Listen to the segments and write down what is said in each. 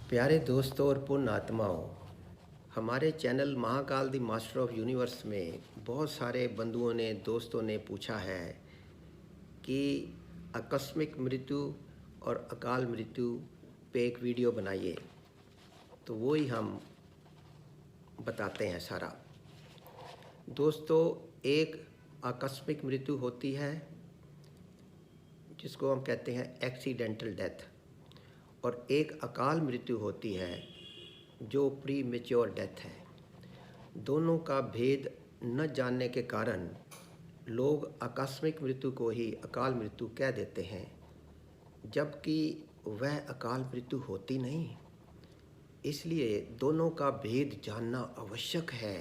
प्यारे दोस्तों और पुण्य आत्माओं, हमारे channel Mahakal the master of universe में बहुत सारे बंधुओं ने दोस्तों ने पूछा है कि आकस्मिक मृत्यु और अकाल मृत्यु पे एक वीडियो बनाइए। तो वो ही हम बताते हैं सारा। दोस्तों, एक आकस्मिक मृत्यु होती है जिसको हम कहते हैं एक्सीडेंटल डेथ, और एक अकाल मृत्यु होती है जो प्री मेच्योर डेथ है। दोनों का भेद न जानने के कारण लोग आकस्मिक मृत्यु को ही अकाल मृत्यु कह देते हैं, जबकि वह अकाल मृत्यु होती नहीं। इसलिए दोनों का भेद जानना आवश्यक है।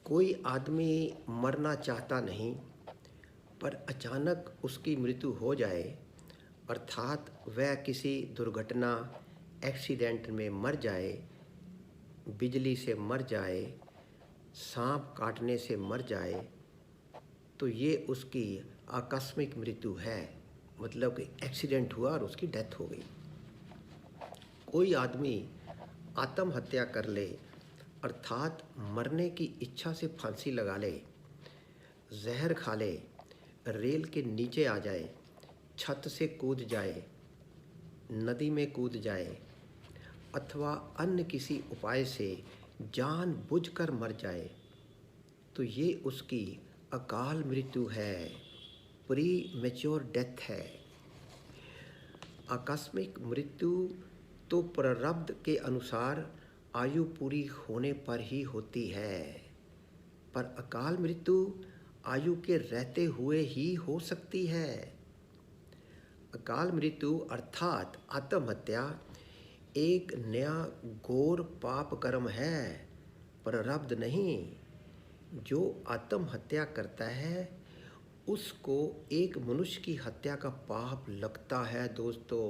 कोई आदमी मरना चाहता नहीं, पर अचानक उसकी मृत्यु हो जाए, अर्थात वह किसी दुर्घटना एक्सीडेंट में मर जाए, बिजली से मर जाए, सांप काटने से मर जाए, तो ये उसकी आकस्मिक मृत्यु है। मतलब कि एक्सीडेंट हुआ और उसकी डेथ हो गई। कोई आदमी आत्महत्या कर ले, अर्थात मरने की इच्छा से फांसी लगा ले, जहर खा ले, रेल के नीचे आ जाए, छत से कूद जाए, नदी में कूद जाए, अथवा अन्य किसी उपाय से जानबूझकर मर जाए, तो ये उसकी अकाल मृत्यु है, प्री मैच्योर डेथ है। आकस्मिक मृत्यु तो प्रारब्ध के अनुसार आयु पूरी होने पर ही होती है, पर अकाल मृत्यु आयु के रहते हुए ही हो सकती है। अकाल मृत्यु अर्थात आत्महत्या एक नया घोर पाप कर्म है, प्रारब्ध नहीं। जो आत्महत्या करता है उसको एक मनुष्य की हत्या का पाप लगता है दोस्तों,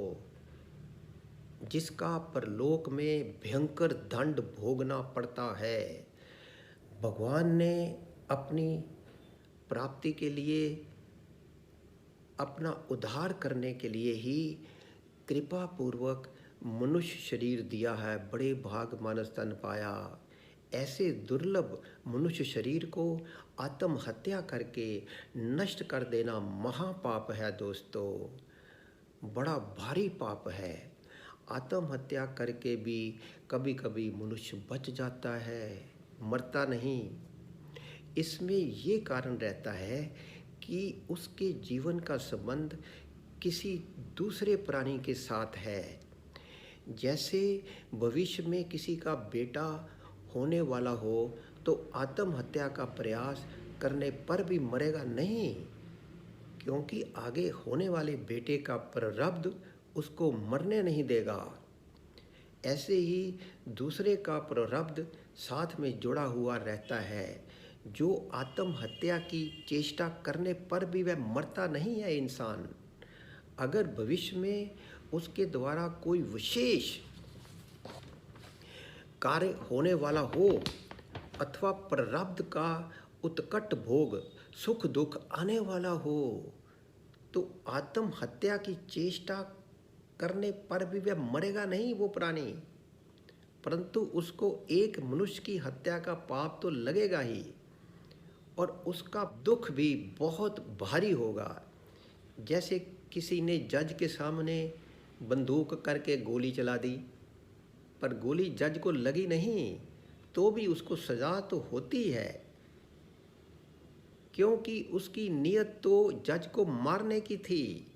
जिसका परलोक में भयंकर दंड भोगना पड़ता है। भगवान ने अपनी प्राप्ति के लिए, अपना उद्धार करने के लिए ही कृपा पूर्वक मनुष्य शरीर दिया है। बड़े भाग मानस तन पाया। ऐसे दुर्लभ मनुष्य शरीर को आत्महत्या करके नष्ट कर देना महापाप है दोस्तों, बड़ा भारी पाप है। आत्महत्या करके भी कभी कभी मनुष्य बच जाता है, मरता नहीं। इसमें ये कारण रहता है कि उसके जीवन का संबंध किसी दूसरे प्राणी के साथ है। जैसे भविष्य में किसी का बेटा होने वाला हो तो आत्महत्या का प्रयास करने पर भी मरेगा नहीं, क्योंकि आगे होने वाले बेटे का प्रारब्ध उसको मरने नहीं देगा। ऐसे ही दूसरे का प्रारब्ध साथ में जुड़ा हुआ रहता है। जो आत्महत्या की चेष्टा करने पर भी वह मरता नहीं है इंसान, अगर भविष्य में उसके द्वारा कोई विशेष कार्य होने वाला हो अथवा प्रारब्ध का उत्कट भोग सुख दुख आने वाला हो, तो आत्महत्या की चेष्टा करने पर भी वह मरेगा नहीं वो प्राणी, परंतु उसको एक मनुष्य की हत्या का पाप तो लगेगा ही, और उसका दुख भी बहुत भारी होगा। जैसे किसी ने जज के सामने बंदूक करके गोली चला दी, पर गोली जज को लगी नहीं, तो भी उसको सज़ा तो होती है, क्योंकि उसकी नीयत तो जज को मारने की थी।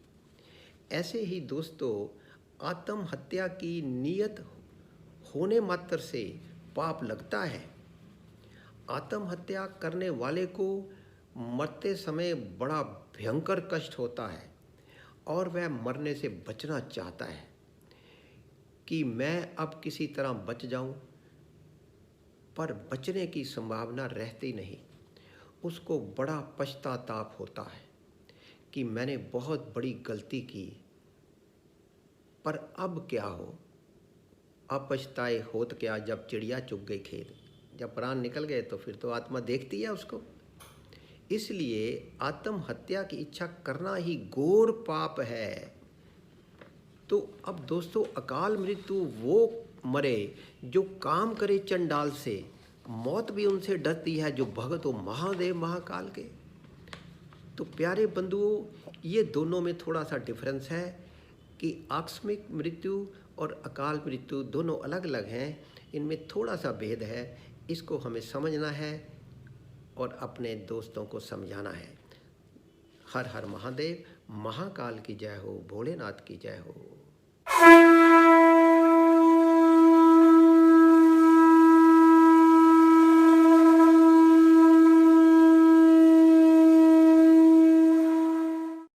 ऐसे ही दोस्तों, आत्महत्या की नीयत होने मात्र से पाप लगता है। आत्महत्या करने वाले को मरते समय बड़ा भयंकर कष्ट होता है, और वह मरने से बचना चाहता है कि मैं अब किसी तरह बच जाऊं, पर बचने की संभावना रहती नहीं। उसको बड़ा पश्चाताप होता है कि मैंने बहुत बड़ी गलती की, पर अब क्या हो। अब पछताए होत क्या, जब चिड़िया चुग गई खेत। जब प्राण निकल गए तो फिर तो आत्मा देखती है उसको। इसलिए आत्महत्या की इच्छा करना ही घोर पाप है। तो अब दोस्तों अकाल मृत्यु वो मरे जो काम करे चंडाल से, मौत भी उनसे डरती है जो भगत हो महादेव महाकाल के। तो प्यारे बंधुओं, ये दोनों में थोड़ा सा डिफरेंस है कि आकस्मिक मृत्यु और अकाल मृत्यु दोनों अलग अलग हैं, इनमें थोड़ा सा भेद है। इसको हमें समझना है और अपने दोस्तों को समझाना है। हर हर महादेव, महाकाल की जय हो, भोलेनाथ की जय हो।